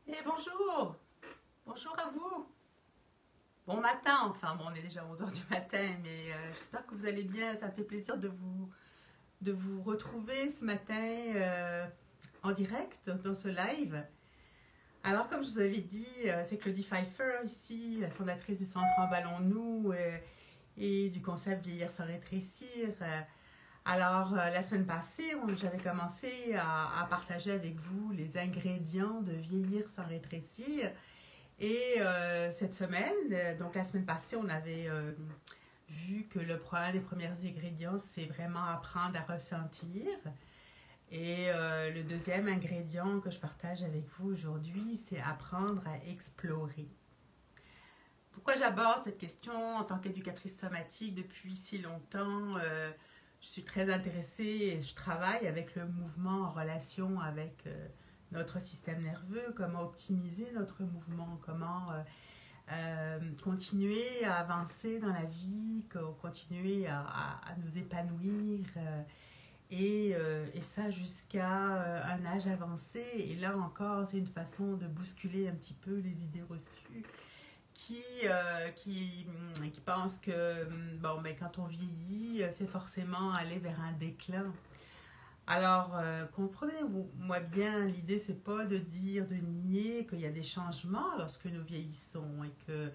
Et bonjour, bonjour à vous. Bon matin, enfin bon, on est déjà 11 heures du matin, mais j'espère que vous allez bien. Ça me fait plaisir de vous retrouver ce matin en direct dans ce live. Alors comme je vous avais dit, c'est Claudie Pfeiffer ici, la fondatrice du Centre Emballons-nous et du concept Vieillir sans rétrécir. Alors, la semaine passée, j'avais commencé à partager avec vous les ingrédients de Vieillir sans rétrécir. Et cette semaine, donc la semaine passée, on avait vu que un des premiers ingrédients, c'est vraiment apprendre à ressentir. Et le deuxième ingrédient que je partage avec vous aujourd'hui, c'est apprendre à explorer. Pourquoi j'aborde cette question en tant qu'éducatrice somatique depuis si longtemps? Je suis très intéressée et je travaille avec le mouvement en relation avec notre système nerveux, comment optimiser notre mouvement, comment continuer à avancer dans la vie, continuer à nous épanouir et ça jusqu'à un âge avancé. Et là encore, c'est une façon de bousculer un petit peu les idées reçues qui pensent que bon, ben, quand on vieillit, c'est forcément aller vers un déclin. Alors, comprenez-moi bien, l'idée, c'est pas de dire, de nier qu'il y a des changements lorsque nous vieillissons et que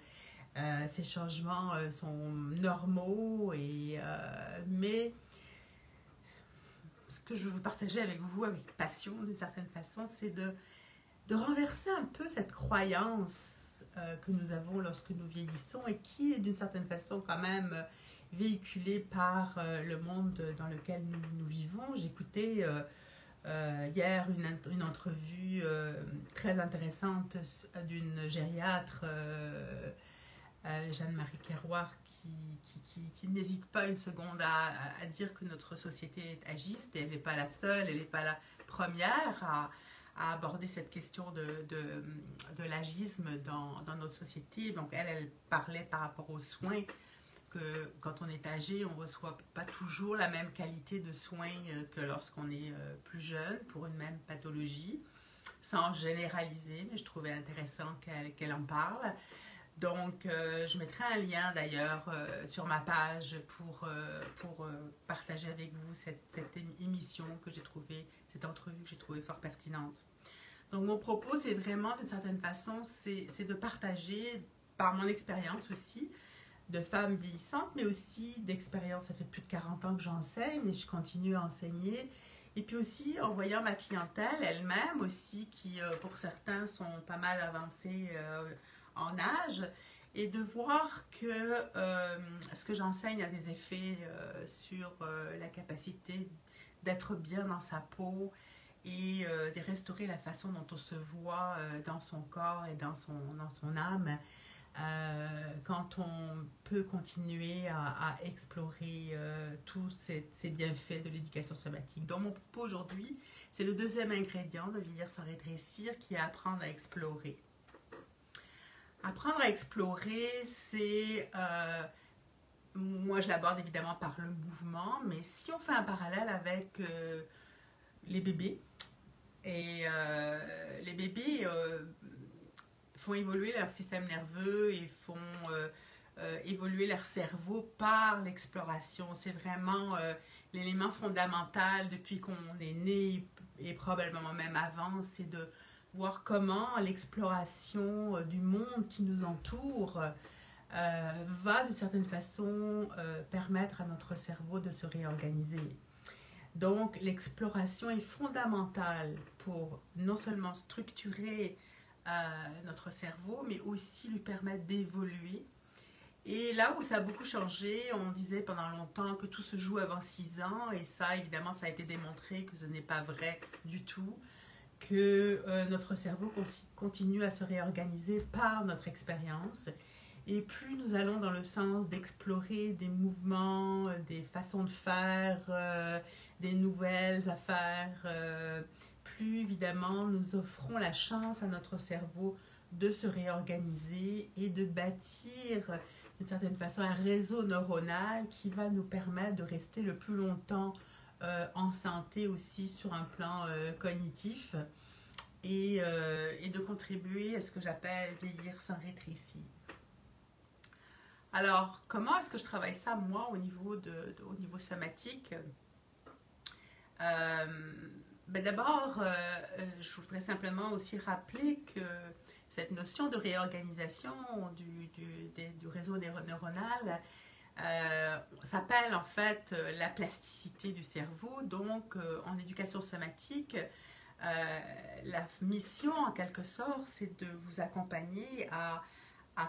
ces changements sont normaux. Mais ce que je veux partager avec vous, avec passion d'une certaine façon, c'est de renverser un peu cette croyance que nous avons lorsque nous vieillissons et qui est d'une certaine façon quand même véhiculée par le monde dans lequel nous vivons. J'écoutais hier une entrevue très intéressante d'une gériatre, Jeanne-Marie Kerouac, qui n'hésite pas une seconde à dire que notre société est agiste et elle n'est pas la seule, elle n'est pas la première à aborder cette question de l'agisme dans notre société. Donc elle parlait par rapport aux soins, que quand on est âgé, on ne reçoit pas toujours la même qualité de soins que lorsqu'on est plus jeune pour une même pathologie, sans généraliser, mais je trouvais intéressant qu'elle en parle. Donc, je mettrai un lien d'ailleurs sur ma page pour partager avec vous cette émission que j'ai trouvée, cette entrevue que j'ai trouvée fort pertinente. Donc, mon propos, c'est vraiment d'une certaine façon, c'est de partager par mon expérience aussi, de femmes vieillissantes, mais aussi d'expérience. Ça fait plus de 40 ans que j'enseigne et je continue à enseigner. Et puis aussi en voyant ma clientèle elle-même aussi, qui pour certains sont pas mal avancés en âge, et de voir que ce que j'enseigne a des effets sur la capacité d'être bien dans sa peau et de restaurer la façon dont on se voit dans son corps et dans son âme. Quand on peut continuer à explorer tous ces bienfaits de l'éducation somatique. Donc mon propos aujourd'hui, c'est le deuxième ingrédient de Vieillir sans rétrécir, qui est apprendre à explorer. Apprendre à explorer, c'est... moi, je l'aborde évidemment par le mouvement, mais si on fait un parallèle avec les bébés, et les bébés font évoluer leur système nerveux et font évoluer leur cerveau par l'exploration. C'est vraiment l'élément fondamental depuis qu'on est né et probablement même avant, c'est de voir comment l'exploration du monde qui nous entoure va d'une certaine façon permettre à notre cerveau de se réorganiser. Donc l'exploration est fondamentale pour non seulement structurer notre cerveau, mais aussi lui permettre d'évoluer. Et là où ça a beaucoup changé, on disait pendant longtemps que tout se joue avant 6 ans, et ça, évidemment, ça a été démontré que ce n'est pas vrai du tout, que notre cerveau continue à se réorganiser par notre expérience. Et plus nous allons dans le sens d'explorer des mouvements, des façons de faire, des nouvelles affaires, plus évidemment nous offrons la chance à notre cerveau de se réorganiser et de bâtir d'une certaine façon un réseau neuronal qui va nous permettre de rester le plus longtemps en santé aussi sur un plan cognitif et de contribuer à ce que j'appelle vieillir sans rétrécir. Alors, comment est-ce que je travaille ça, moi, au niveau somatique? D'abord, je voudrais simplement aussi rappeler que cette notion de réorganisation du réseau neuronal s'appelle en fait la plasticité du cerveau. Donc, en éducation somatique, la mission, en quelque sorte, c'est de vous accompagner à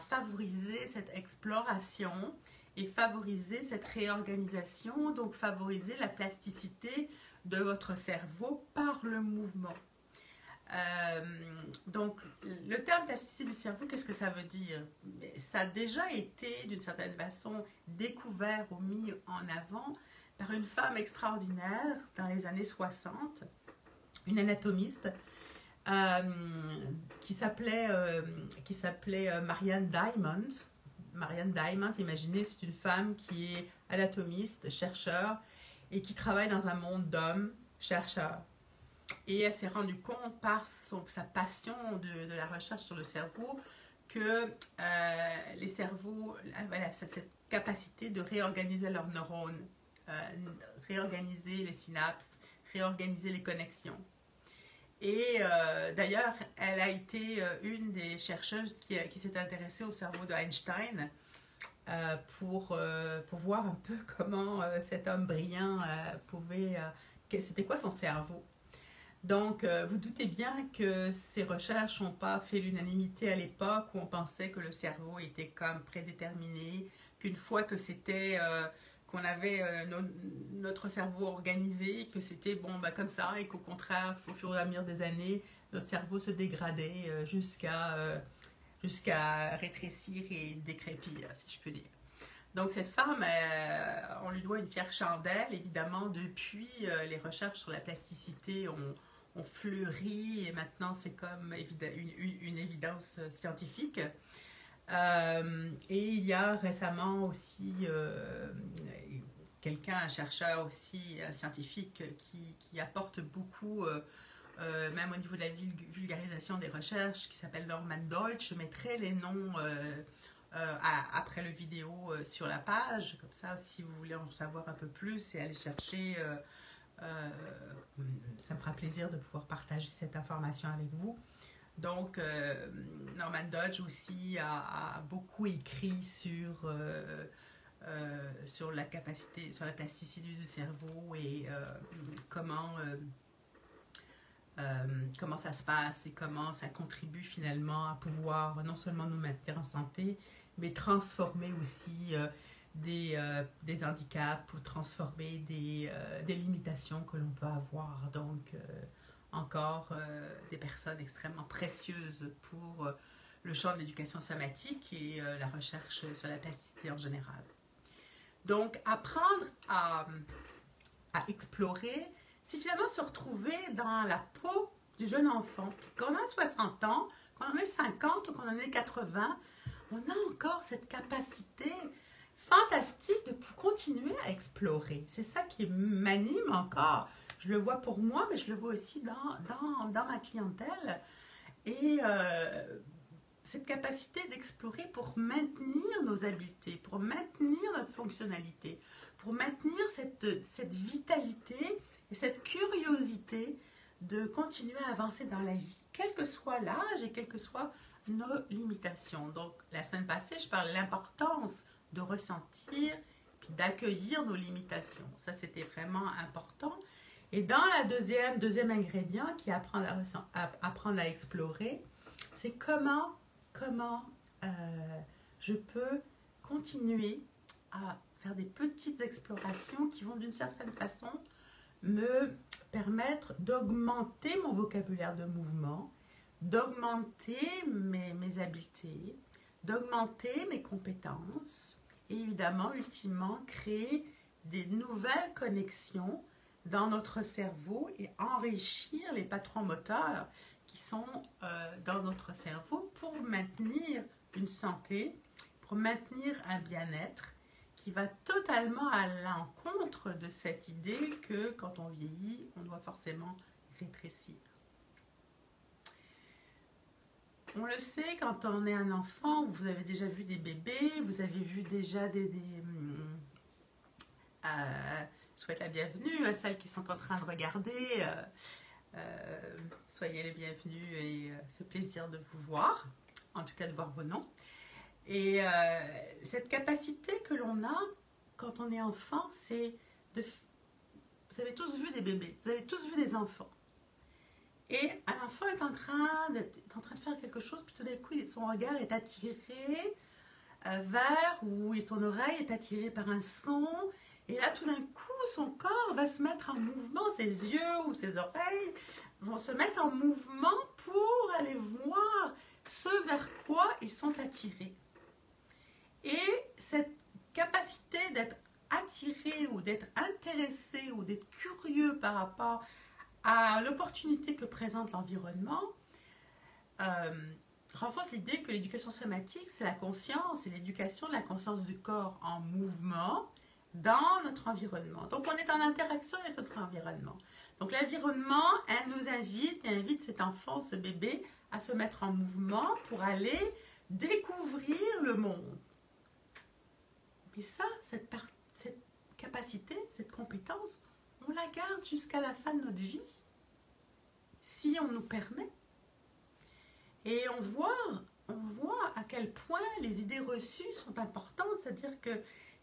favoriser cette exploration et favoriser cette réorganisation, donc favoriser la plasticité de votre cerveau par le mouvement. Donc, le terme plasticité du cerveau, qu'est-ce que ça veut dire? Ça a déjà été, d'une certaine façon, découvert ou mis en avant par une femme extraordinaire dans les années 60, une anatomiste, qui s'appelait Marianne Diamond. Marianne Diamond, imaginez, c'est une femme qui est anatomiste, chercheur, et qui travaille dans un monde d'hommes chercheurs. Et elle s'est rendue compte par sa passion de la recherche sur le cerveau que les cerveaux avaient cette capacité de réorganiser leurs neurones, réorganiser les synapses, réorganiser les connexions. Et d'ailleurs, elle a été une des chercheuses qui s'est intéressée au cerveau d'Einstein pour voir un peu comment cet homme brillant pouvait... c'était quoi son cerveau? Donc, vous doutez bien que ces recherches n'ont pas fait l'unanimité à l'époque où on pensait que le cerveau était comme prédéterminé, qu'une fois que c'était... qu'on avait notre cerveau organisé, que c'était bon, comme ça, et qu'au contraire, au fur et à mesure des années, notre cerveau se dégradait jusqu'à rétrécir et décrépir, si je peux dire. Donc cette femme, on lui doit une fière chandelle, évidemment, depuis les recherches sur la plasticité ont fleuri, et maintenant c'est comme une évidence scientifique. Et il y a récemment aussi un chercheur aussi, un scientifique qui apporte beaucoup, même au niveau de la vulgarisation des recherches, qui s'appelle Norman Deutsch. Je mettrai les noms après le vidéo sur la page, comme ça si vous voulez en savoir un peu plus et aller chercher, ça me fera plaisir de pouvoir partager cette information avec vous. Donc, Norman Deutsch aussi a beaucoup écrit sur la capacité, sur la plasticité du cerveau et comment ça se passe et comment ça contribue finalement à pouvoir non seulement nous maintenir en santé, mais transformer aussi des handicaps ou transformer des limitations que l'on peut avoir. Donc, encore des personnes extrêmement précieuses pour le champ de l'éducation somatique et la recherche sur la plasticité en général. Donc, apprendre à explorer, c'est finalement se retrouver dans la peau du jeune enfant. Quand on a 60 ans, quand on en a 50 ou quand on en a 80, on a encore cette capacité fantastique de continuer à explorer. C'est ça qui m'anime encore. Je le vois pour moi, mais je le vois aussi dans ma clientèle. Et cette capacité d'explorer pour maintenir nos habiletés, pour maintenir notre fonctionnalité, pour maintenir cette vitalité et cette curiosité de continuer à avancer dans la vie, quel que soit l'âge et quelles que soient nos limitations. Donc, la semaine passée, je parlais de l'importance de ressentir puis d'accueillir nos limitations. Ça, c'était vraiment important. Et dans la deuxième ingrédient qui est apprendre à explorer, c'est comment je peux continuer à faire des petites explorations qui vont d'une certaine façon me permettre d'augmenter mon vocabulaire de mouvement, d'augmenter mes habiletés, d'augmenter mes compétences et évidemment, ultimement, créer des nouvelles connexions dans notre cerveau et enrichir les patrons moteurs qui sont dans notre cerveau pour maintenir une santé, pour maintenir un bien-être qui va totalement à l'encontre de cette idée que quand on vieillit, on doit forcément rétrécir. On le sait, quand on est un enfant, vous avez déjà vu des bébés, vous avez vu déjà je souhaite la bienvenue à celles qui sont en train de regarder. Soyez les bienvenus et fait plaisir de vous voir, en tout cas de voir vos noms. Et cette capacité que l'on a quand on est enfant, c'est de... Vous avez tous vu des bébés, vous avez tous vu des enfants. Et un enfant est en train de faire quelque chose, puis tout d'un coup, son regard est attiré vers, ou son oreille est attirée par un son. Et là, tout d'un coup, son corps va se mettre en mouvement, ses yeux ou ses oreilles vont se mettre en mouvement pour aller voir ce vers quoi ils sont attirés. Et cette capacité d'être attiré ou d'être intéressé ou d'être curieux par rapport à l'opportunité que présente l'environnement, renforce l'idée que l'éducation somatique, c'est la conscience, c'est l'éducation de la conscience du corps en mouvement dans notre environnement. Donc, on est en interaction avec notre environnement. Donc, l'environnement, elle nous invite, et invite cet enfant, ce bébé, à se mettre en mouvement pour aller découvrir le monde. Mais ça, cette capacité, cette compétence, on la garde jusqu'à la fin de notre vie, si on nous permet. Et on voit à quel point les idées reçues sont importantes, c'est-à-dire que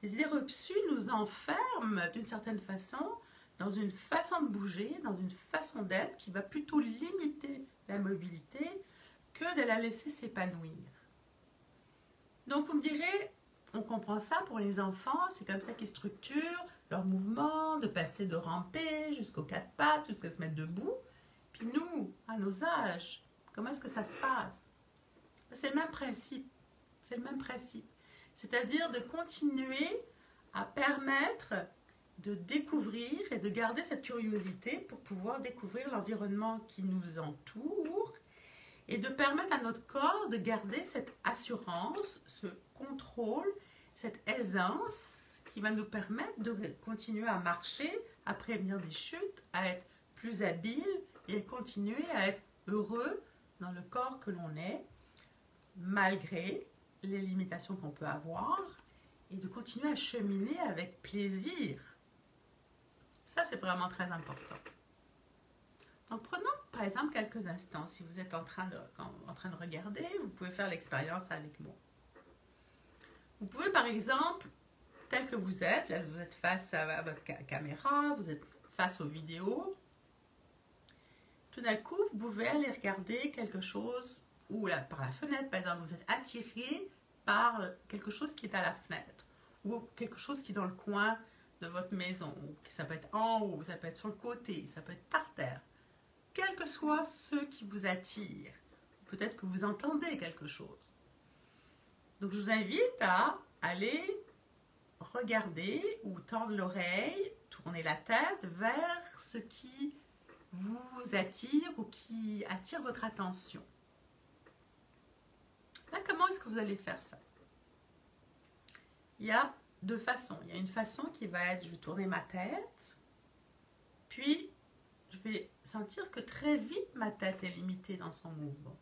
les idées reçues nous enferment d'une certaine façon dans une façon de bouger, dans une façon d'être qui va plutôt limiter la mobilité que de la laisser s'épanouir. Donc vous me direz, on comprend ça pour les enfants, c'est comme ça qu'ils structurent leur mouvement, de passer de ramper jusqu'aux quatre pattes, jusqu'à se mettre debout. Puis nous, à nos âges, comment est-ce que ça se passe? C'est le même principe. C'est le même principe. C'est-à-dire de continuer à permettre de découvrir et de garder cette curiosité pour pouvoir découvrir l'environnement qui nous entoure et de permettre à notre corps de garder cette assurance, ce contrôle, cette aisance qui va nous permettre de continuer à marcher, à prévenir des chutes, à être plus habile et à continuer à être heureux dans le corps que l'on est, malgré les limitations qu'on peut avoir, et de continuer à cheminer avec plaisir. Ça, c'est vraiment très important. Donc, prenons par exemple quelques instants. Si vous êtes en train de regarder, vous pouvez faire l'expérience avec moi. Vous pouvez par exemple, tel que vous êtes, là vous êtes face à votre caméra, vous êtes face aux vidéos, tout d'un coup, vous pouvez aller regarder quelque chose, ou là, par la fenêtre, par exemple, vous êtes attiré par quelque chose qui est à la fenêtre, ou quelque chose qui est dans le coin de votre maison. Ça peut être en haut, ça peut être sur le côté, ça peut être par terre. Quel que soit ce qui vous attire, peut-être que vous entendez quelque chose. Donc, je vous invite à aller regarder ou tendre l'oreille, tourner la tête vers ce qui vous attire ou qui attire votre attention. Là, comment est-ce que vous allez faire ça? Il y a deux façons. Il y a une façon qui va être, je vais tourner ma tête, puis je vais sentir que très vite ma tête est limitée dans son mouvement.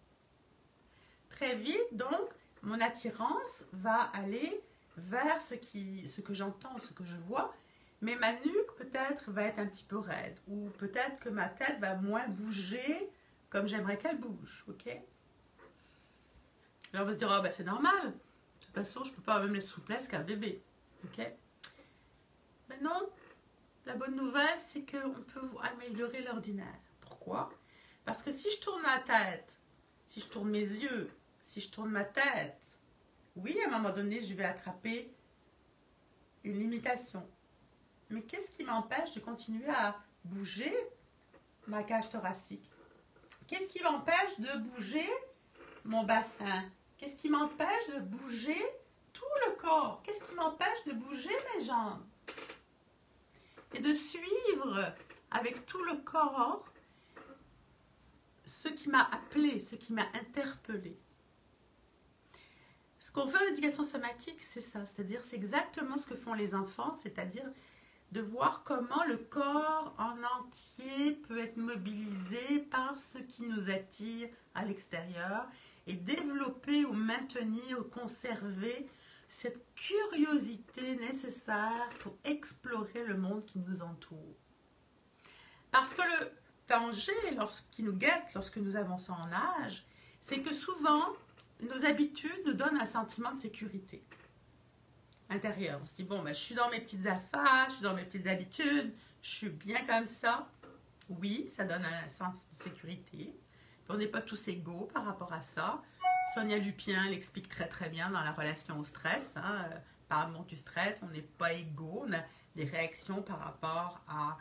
Très vite, donc, mon attirance va aller vers ce que j'entends, ce que je vois, mais ma nuque peut-être va être un petit peu raide, ou peut-être que ma tête va moins bouger comme j'aimerais qu'elle bouge, ok? Alors on va se dire, oh, ben, c'est normal, de toute façon je ne peux pas avoir même les souplesses qu'un bébé, ok? Mais non, la bonne nouvelle c'est qu'on peut améliorer l'ordinaire. Pourquoi? Parce que si je tourne ma tête, si je tourne mes yeux, si je tourne ma tête, oui, à un moment donné je vais attraper une limitation. Mais qu'est-ce qui m'empêche de continuer à bouger ma cage thoracique? Qu'est-ce qui m'empêche de bouger mon bassin? Qu'est-ce qui m'empêche de bouger tout le corps? Qu'est-ce qui m'empêche de bouger mes jambes? Et de suivre avec tout le corps ce qui m'a appelé, ce qui m'a interpellé. Ce qu'on fait en éducation somatique, c'est ça. C'est-à-dire, c'est exactement ce que font les enfants, c'est-à-dire de voir comment le corps en entier peut être mobilisé par ce qui nous attire à l'extérieur et développer ou maintenir ou conserver cette curiosité nécessaire pour explorer le monde qui nous entoure. Parce que le danger qui nous guette lorsque nous avançons en âge, c'est que souvent, nos habitudes nous donnent un sentiment de sécurité intérieure. On se dit, bon, ben, je suis dans mes petites affaires, je suis dans mes petites habitudes, je suis bien comme ça. Oui, ça donne un sens de sécurité. Puis on n'est pas tous égaux par rapport à ça. Sonia Lupien l'explique très très bien dans la relation au stress. Par amour du stress, on n'est pas égaux. On a des réactions par rapport à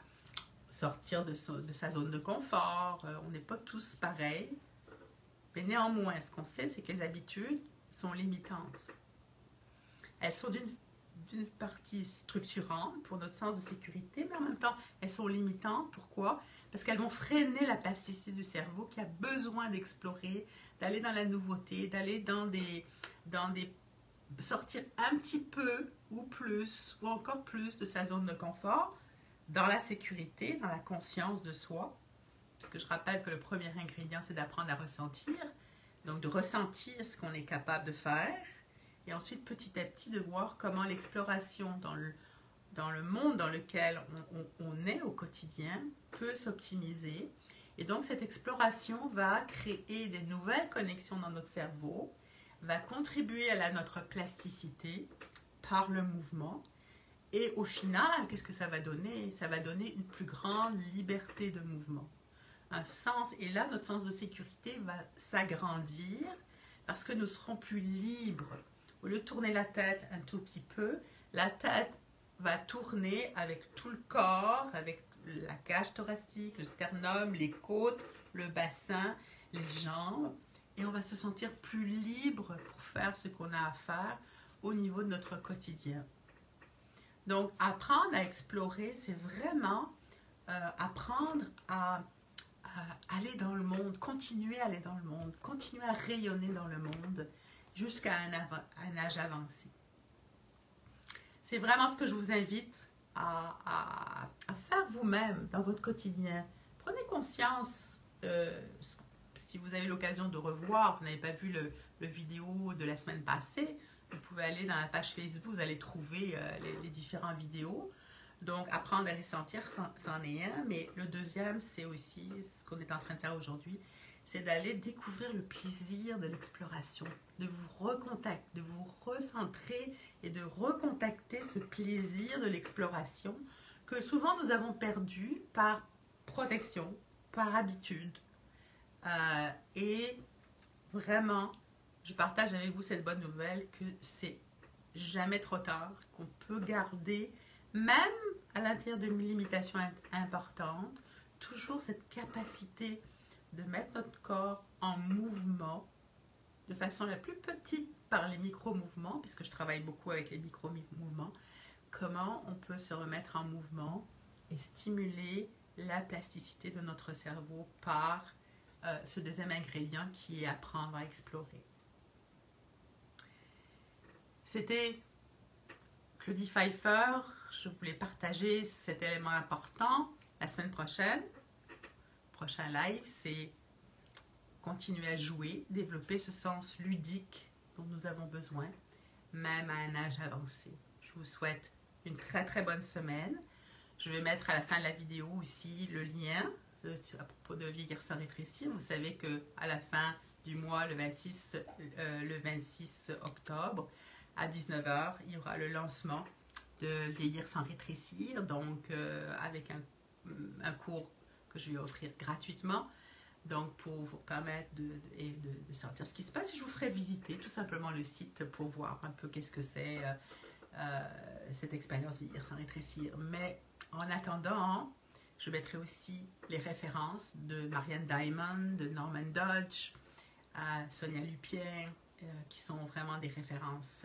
sortir de sa zone de confort. On n'est pas tous pareils. Mais néanmoins, ce qu'on sait, c'est que les habitudes sont limitantes. Elles sont d'une partie structurante pour notre sens de sécurité, mais en même temps, elles sont limitantes. Pourquoi? Parce qu'elles vont freiner la plasticité du cerveau qui a besoin d'explorer, d'aller dans la nouveauté, d'aller dans des sortir un petit peu ou plus, ou encore plus de sa zone de confort, dans la sécurité, dans la conscience de soi. Parce que je rappelle que le premier ingrédient, c'est d'apprendre à ressentir. Donc, de ressentir ce qu'on est capable de faire. Et ensuite, petit à petit, de voir comment l'exploration dans le monde dans lequel on est au quotidien peut s'optimiser. Et donc, cette exploration va créer des nouvelles connexions dans notre cerveau, va contribuer à notre plasticité par le mouvement. Et au final, qu'est-ce que ça va donner? Ça va donner une plus grande liberté de mouvement. Un sens, et là, notre sens de sécurité va s'agrandir parce que nous serons plus libres. Au lieu de tourner la tête un tout petit peu, la tête va tourner avec tout le corps, avec la cage thoracique, le sternum, les côtes, le bassin, les jambes. Et on va se sentir plus libre pour faire ce qu'on a à faire au niveau de notre quotidien. Donc, apprendre à explorer, c'est vraiment apprendre à aller dans le monde, continuer à aller dans le monde, continuer à rayonner dans le monde jusqu'à un âge avancé. C'est vraiment ce que je vous invite à faire vous-même dans votre quotidien. Prenez conscience, si vous avez l'occasion de revoir, vous n'avez pas vu le vidéo de la semaine passée, vous pouvez aller dans la page Facebook, vous allez trouver les différentes vidéos. Donc, apprendre à ressentir, c'en est un. Mais le deuxième, c'est aussi ce qu'on est en train de faire aujourd'hui, c'est d'aller découvrir le plaisir de l'exploration, de vous recontacter, de vous recentrer et de recontacter ce plaisir de l'exploration que souvent nous avons perdu par protection, par habitude. Et vraiment, je partage avec vous cette bonne nouvelle que c'est jamais trop tard, qu'on peut garder, même à l'intérieur d'une limitation importante, toujours cette capacité de mettre notre corps en mouvement de façon la plus petite par les micro-mouvements, puisque je travaille beaucoup avec les micro-mouvements, comment on peut se remettre en mouvement et stimuler la plasticité de notre cerveau par ce deuxième ingrédient qui est apprendre à explorer. C'était Claudie Pfeiffer. Je voulais partager cet élément important. La semaine prochaine, prochain live, c'est continuer à jouer, développer ce sens ludique dont nous avons besoin, même à un âge avancé. Je vous souhaite une très très bonne semaine. Je vais mettre à la fin de la vidéo aussi le lien à propos de Vieillir sans rétrécir. Vous savez qu'à la fin du mois, le 26 octobre, à 19 h, il y aura le lancement de Vieillir sans rétrécir, donc avec un cours que je vais offrir gratuitement, donc pour vous permettre de sentir ce qui se passe. Et je vous ferai visiter tout simplement le site pour voir un peu qu'est-ce que c'est cette expérience Vieillir sans rétrécir. Mais en attendant, je mettrai aussi les références de Marianne Diamond, de Norman Dodge, Sonia Lupien, qui sont vraiment des références,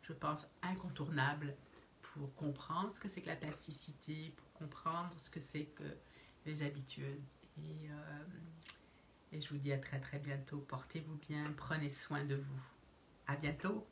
je pense, incontournables pour comprendre ce que c'est que la plasticité, pour comprendre ce que c'est que les habitudes. Et je vous dis à très très bientôt. Portez-vous bien, prenez soin de vous. À bientôt.